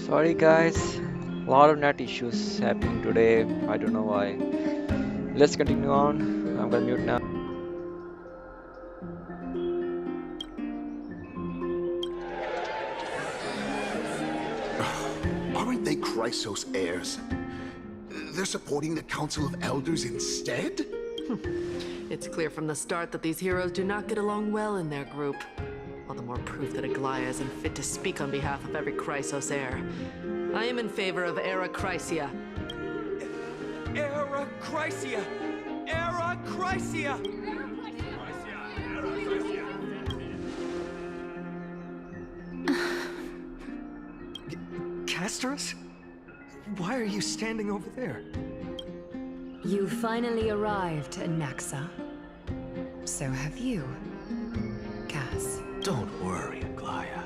Sorry guys, a lot of net issues happening today. I don't know why. Let's continue on. I'm gonna mute now. Aren't they Chrysos heirs? They're supporting the Council of Elders instead? It's clear from the start that these heroes do not get along well in their group. All the more proof that Aglaya isn't fit to speak on behalf of every Chrysos heir. I am in favor of Era Chrysia. Era Chrysia! Era Chrysia! Castorus? Why are you standing over there? You finally arrived, Anaxa. So have you, Cass. Don't worry, Aglaya.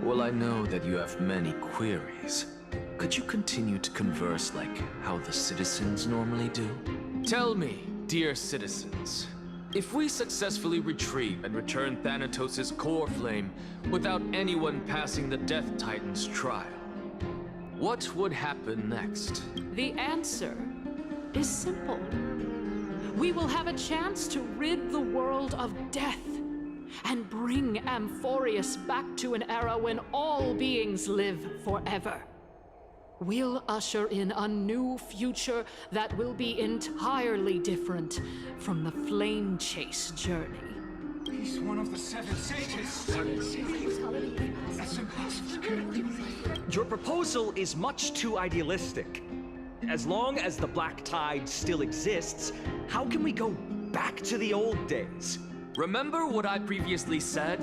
Well, I know that you have many queries. Could you continue to converse like how the citizens normally do? Tell me, dear citizens, if we successfully retrieve and return Thanatos' core flame without anyone passing the Death Titan's trial, what would happen next? The answer is simple. We will have a chance to rid the world of death and bring Amphoreus back to an era when all beings live forever. We'll usher in a new future that will be entirely different from the flame chase journey. He's one of the seven sages. That's impossible. Your proposal is much too idealistic. As long as the Black Tide still exists, how can we go back to the old days? Remember what I previously said?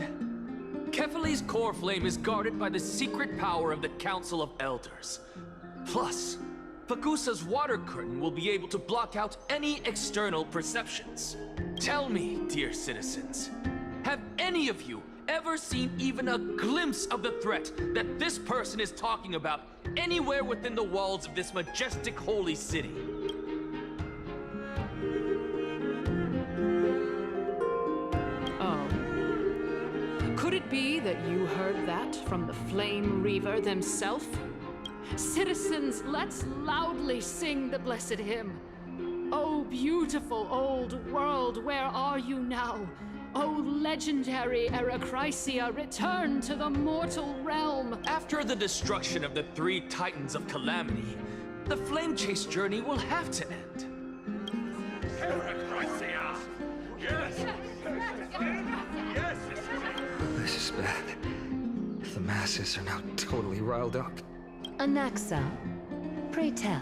Kefali's core flame is guarded by the secret power of the Council of Elders. Plus, Pagusa's water curtain will be able to block out any external perceptions. Tell me, dear citizens, have any of you ever seen even a glimpse of the threat that this person is talking about anywhere within the walls of this majestic holy city? Oh. Could it be that you heard that from the Flame Reaver themselves? Citizens, let's loudly sing the blessed hymn. Oh, beautiful old world, where are you now? Oh, legendary Erechrysia, return to the mortal realm! After the destruction of the three Titans of Calamity, the flame chase journey will have to end. This is bad. The masses are now totally riled up. Anaxa, pray tell.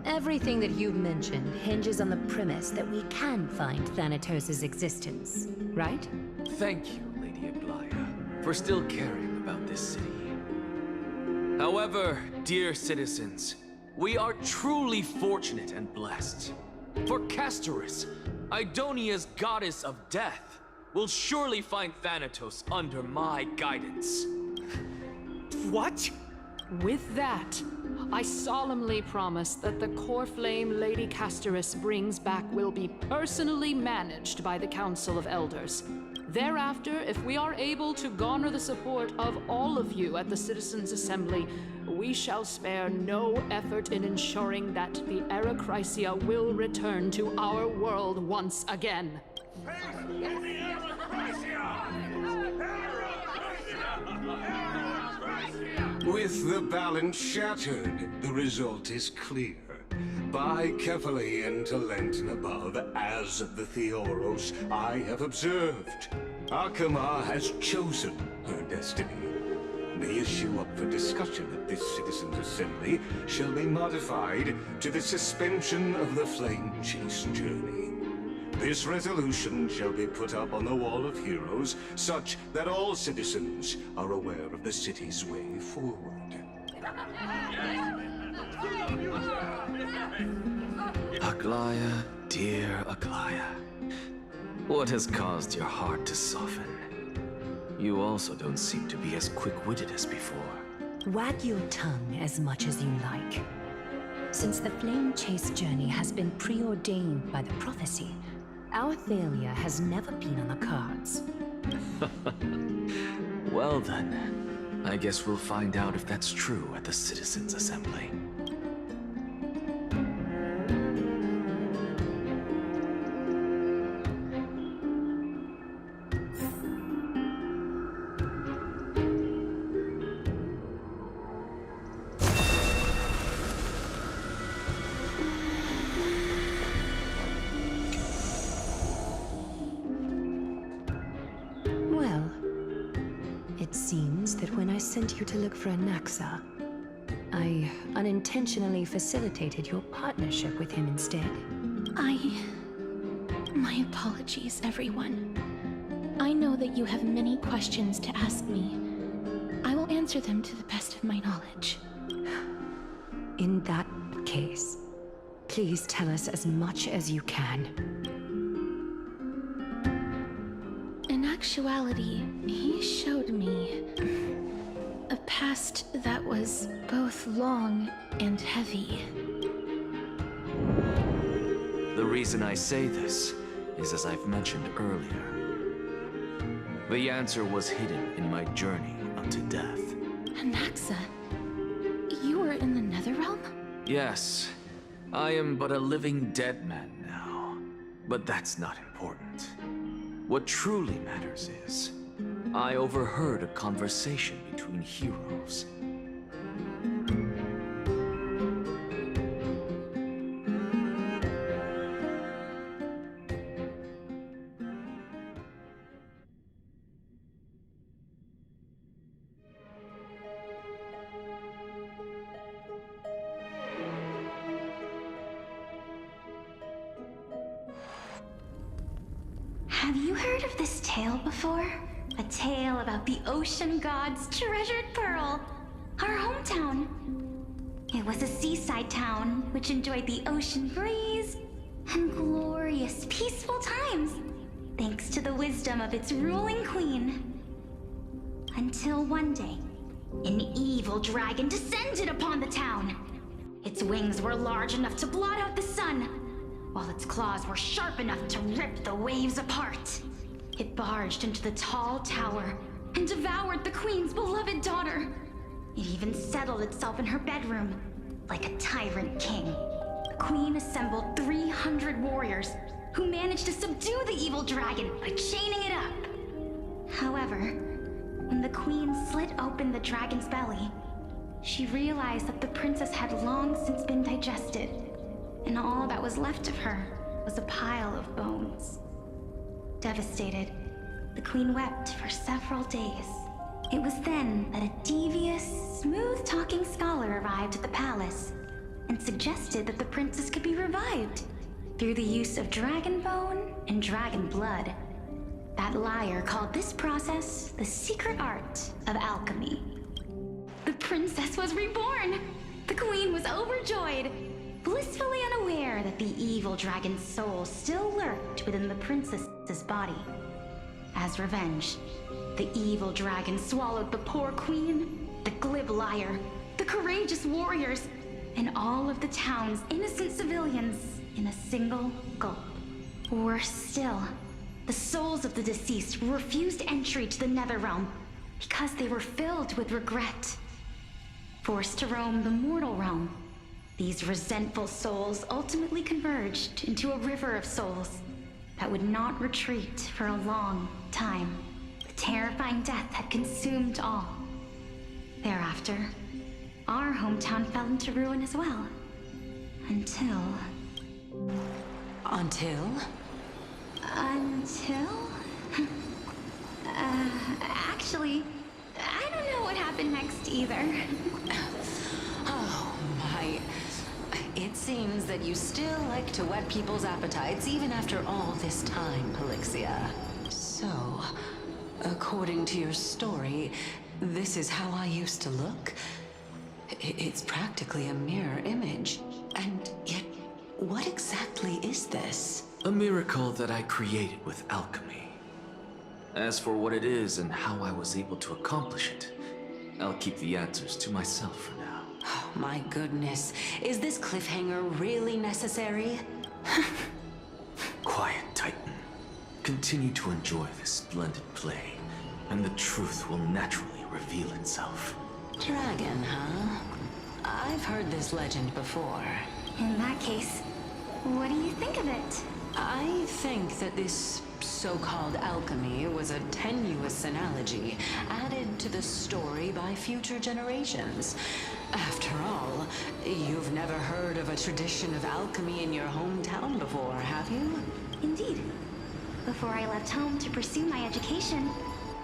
Everything that you've mentioned hinges on the premise that we can find Thanatos' existence, right? Thank you, Lady Aglaya, for still caring about this city. However, dear citizens, we are truly fortunate and blessed. For Castorus, Idonia's goddess of death, will surely find Thanatos under my guidance. What? With that, I solemnly promise that the core flame Lady Castorus brings back will be personally managed by the Council of Elders. Thereafter, if we are able to garner the support of all of you at the Citizens' Assembly, we shall spare no effort in ensuring that the Erechrysia will return to our world once again. With the balance shattered, the result is clear. By Kefali and Talent above, as the Theoros I have observed, Akama has chosen her destiny. The issue up for discussion at this Citizens' Assembly shall be modified to the suspension of the Flame Chase journey. This resolution shall be put up on the Wall of Heroes, such that all citizens are aware of the city's way forward. Aglaya, dear Aglaya, what has caused your heart to soften? You also don't seem to be as quick-witted as before. Wag your tongue as much as you like. Since the Flame Chase journey has been preordained by the prophecy, our failure has never been on the cards. Well then, I guess we'll find out if that's true at the Citizens' Assembly. Well, it seems that when I sent you to look for a Naxa, I unintentionally facilitated your partnership with him instead. My apologies, everyone. I know that you have many questions to ask me. I will answer them to the best of my knowledge. In that case, please tell us as much as you can. In actuality, he showed me a past that was both long and heavy. The reason I say this is as I've mentioned earlier. The answer was hidden in my journey unto death. Anaxa, you were in the Netherrealm? Yes, I am but a living dead man now. But that's not important. What truly matters is, I overheard a conversation between heroes. Have you heard of this tale before? A tale about the ocean god's treasured pearl, our hometown. It was a seaside town which enjoyed the ocean breeze and glorious, peaceful times, thanks to the wisdom of its ruling queen. Until one day, an evil dragon descended upon the town. Its wings were large enough to blot out the sun, while its claws were sharp enough to rip the waves apart. It barged into the tall tower and devoured the queen's beloved daughter. It even settled itself in her bedroom, like a tyrant king. The queen assembled 300 warriors who managed to subdue the evil dragon by chaining it up. However, when the queen slit open the dragon's belly, she realized that the princess had long since been digested, and all that was left of her was a pile of bones. Devastated, the queen wept for several days. It was then that a devious, smooth-talking scholar arrived at the palace and suggested that the princess could be revived through the use of dragon bone and dragon blood. That liar called this process the secret art of alchemy. The princess was reborn! The queen was overjoyed, blissfully unaware that the evil dragon's soul still lurked within the princess's body. As revenge, the evil dragon swallowed the poor queen, the glib liar, the courageous warriors, and all of the town's innocent civilians in a single gulp. Worse still, the souls of the deceased refused entry to the Netherrealm because they were filled with regret. Forced to roam the mortal realm, these resentful souls ultimately converged into a river of souls that would not retreat for a long time. The terrifying death had consumed all. Thereafter, our hometown fell into ruin as well. Until... Until? Actually, I don't know what happened next either. Oh my. It seems that you still like to whet people's appetites even after all this time, Pelixia. So, according to your story, this is how I used to look? It's practically a mirror image. And yet, what exactly is this? A miracle that I created with alchemy. As for what it is and how I was able to accomplish it, I'll keep the answers to myself for now. Oh my goodness. Is this cliffhanger really necessary? Quiet, Titan. Continue to enjoy this splendid play, and the truth will naturally reveal itself. Dragon, huh? I've heard this legend before. In that case, what do you think of it? I think that this so-called alchemy was a tenuous analogy added to the story by future generations. After all, you've never heard of a tradition of alchemy in your hometown before, have you? Indeed. Before I left home to pursue my education,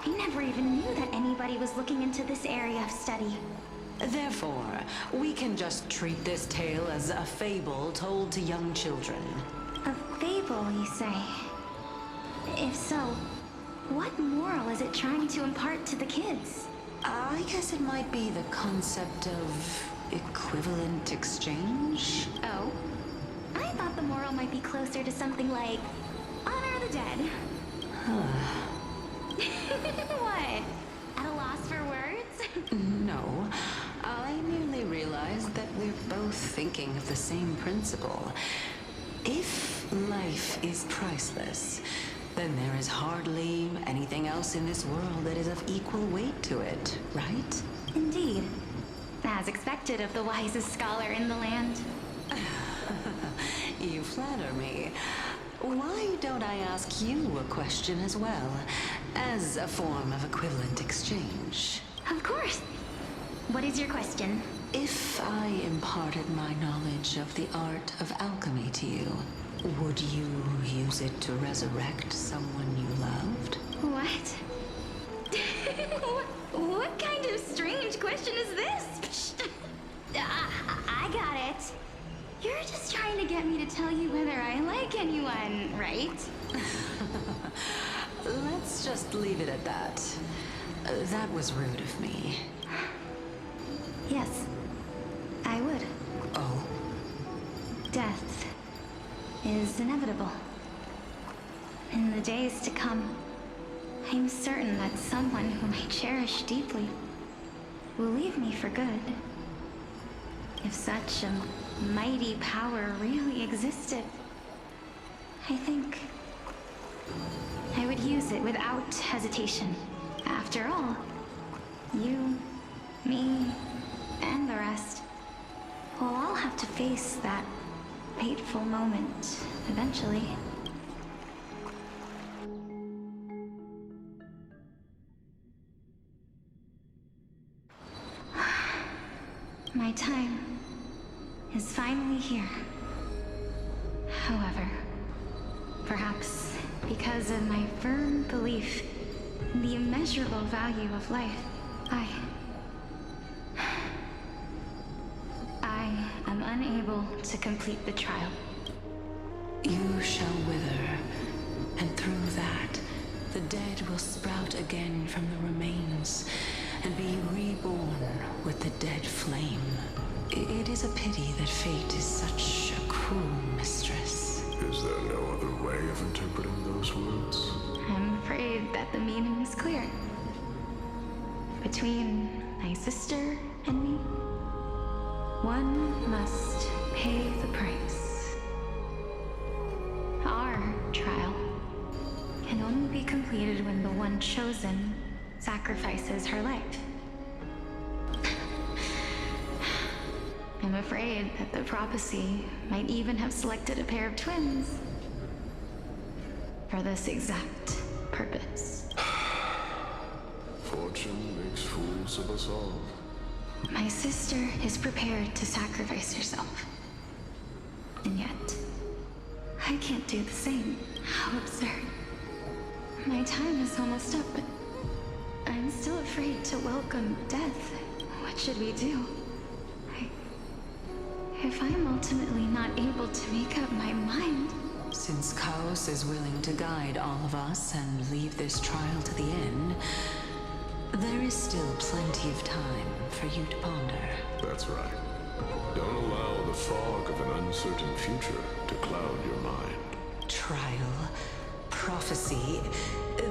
I never even knew that anybody was looking into this area of study. Therefore, we can just treat this tale as a fable told to young children. A fable, you say? If so, what moral is it trying to impart to the kids? I guess it might be the concept of equivalent exchange. Oh? I thought the moral might be closer to something like honor the dead. What? At a loss for words? No. I merely realized that we're both thinking of the same principle. If life is priceless, then there is hardly anything else in this world that is of equal weight to it, right? Indeed. As expected of the wisest scholar in the land. You flatter me. Why don't I ask you a question as well, as a form of equivalent exchange? Of course. What is your question? If I imparted my knowledge of the art of alchemy to you, would you use it to resurrect someone you loved? What? What kind of strange question is this? I got it. You're just trying to get me to tell you whether I like anyone, right? Let's just leave it at that. That was rude of me. Yes, I would. Oh? Death is inevitable. In the days to come, I'm certain that someone whom I cherish deeply will leave me for good. If such a mighty power really existed, I think I would use it without hesitation. After all, you, me, and the rest will all have to face that fateful moment eventually. My time is finally here. However, perhaps because of my firm belief in the immeasurable value of life, I am unable to complete the trial. You shall wither, and through that, the dead will sprout again from the remains, and be reborn with the dead flame. It is a pity that fate is such a cruel mistress. Is there no other way of interpreting those words? I'm afraid that the meaning is clear. Between my sister and me, one must pay the price. Our trial can only be completed when the one chosen sacrifices her life. I'm afraid that the prophecy might even have selected a pair of twins for this exact purpose. Fortune makes fools of us all. My sister is prepared to sacrifice herself. And yet, I can't do the same. How absurd. My time is almost up, but I'm still afraid to welcome death. What should we do? If I'm ultimately not able to make up my mind... Since Chaos is willing to guide all of us and leave this trial to the end, there is still plenty of time for you to ponder. That's right. Don't allow the fog of an uncertain future to cloud your mind. Trial, prophecy,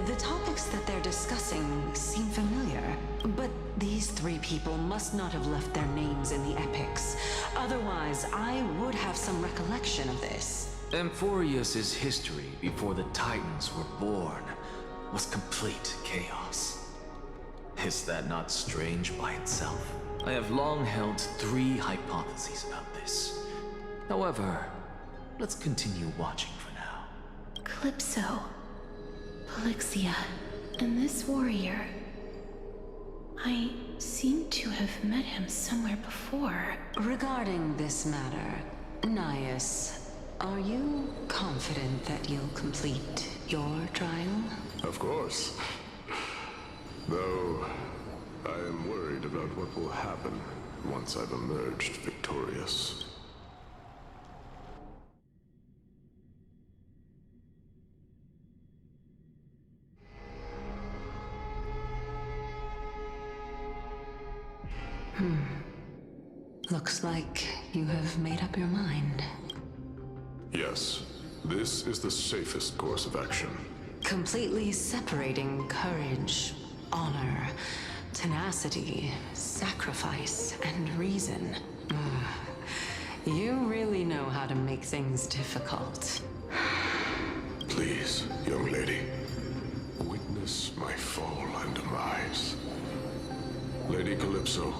the topics that they're discussing seem familiar. But these three people must not have left their names in the epics. Otherwise, I would have some recollection of this. Amphoreus' history before the Titans were born was complete chaos. Is that not strange by itself? I have long held 3 hypotheses about this. However, let's continue watching for now. Calypso, Polixia, and this warrior. I seem to have met him somewhere before. Regarding this matter, Nias, are you confident that you'll complete your trial? Of course. Though, I am worried about what will happen once I've emerged victorious. Looks like you have made up your mind. Yes, this is the safest course of action. Completely separating courage, honor, tenacity, sacrifice, and reason. You really know how to make things difficult. Please, young lady, witness my fall and demise. Lady Calypso,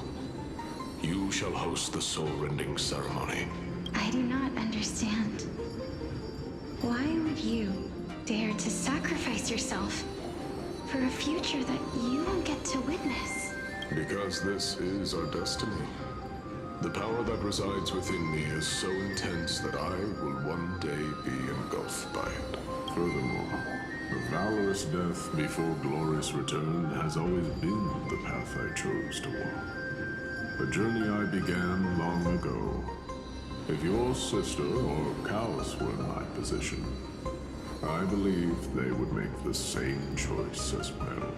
you shall host the soul-rending ceremony. I do not understand. Why would you dare to sacrifice yourself for a future that you won't get to witness? Because this is our destiny. The power that resides within me is so intense that I will one day be engulfed by it. Furthermore, the valorous death before glorious return has always been the path I chose to walk. A journey I began long ago. If your sister or Callus were in my position, I believe they would make the same choice as well.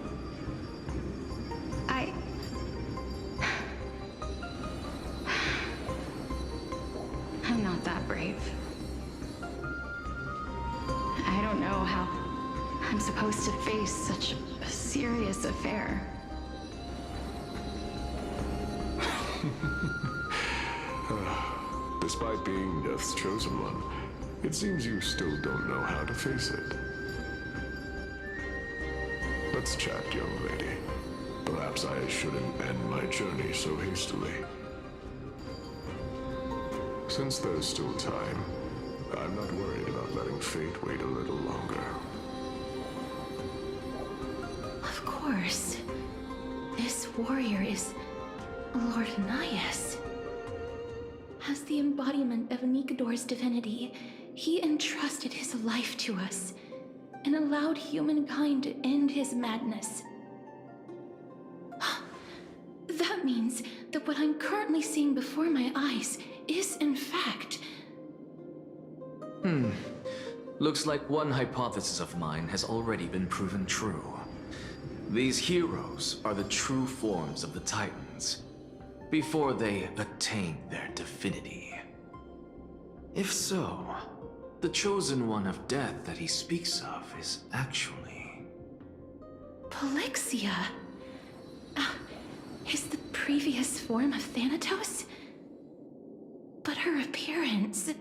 I'm not that brave. I don't know how I'm supposed to face such a serious affair. Despite being Death's chosen one, it seems you still don't know how to face it. Let's chat, young lady. Perhaps I shouldn't end my journey so hastily. Since there's still time, I'm not worried about letting fate wait a little longer. Of course. This warrior is Lord Nias. As the embodiment of Nikador's divinity, he entrusted his life to us and allowed humankind to end his madness. That means that what I'm currently seeing before my eyes is, in fact... Looks like one hypothesis of mine has already been proven true. These heroes are the true forms of the Titans, before they attain their divinity. If so, the chosen one of death that he speaks of is actually... Polixia? Is the previous form of Thanatos? But her appearance...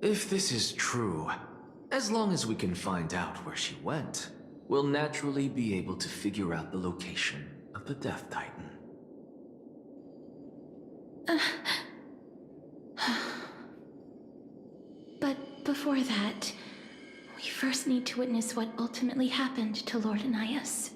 If this is true, as long as we can find out where she went, we'll naturally be able to figure out the location of the Death Titan. But before that, we first need to witness what ultimately happened to Lord Nias.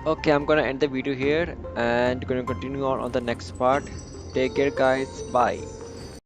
Okay, I'm gonna end the video here and gonna continue on the next part. Take care guys, bye.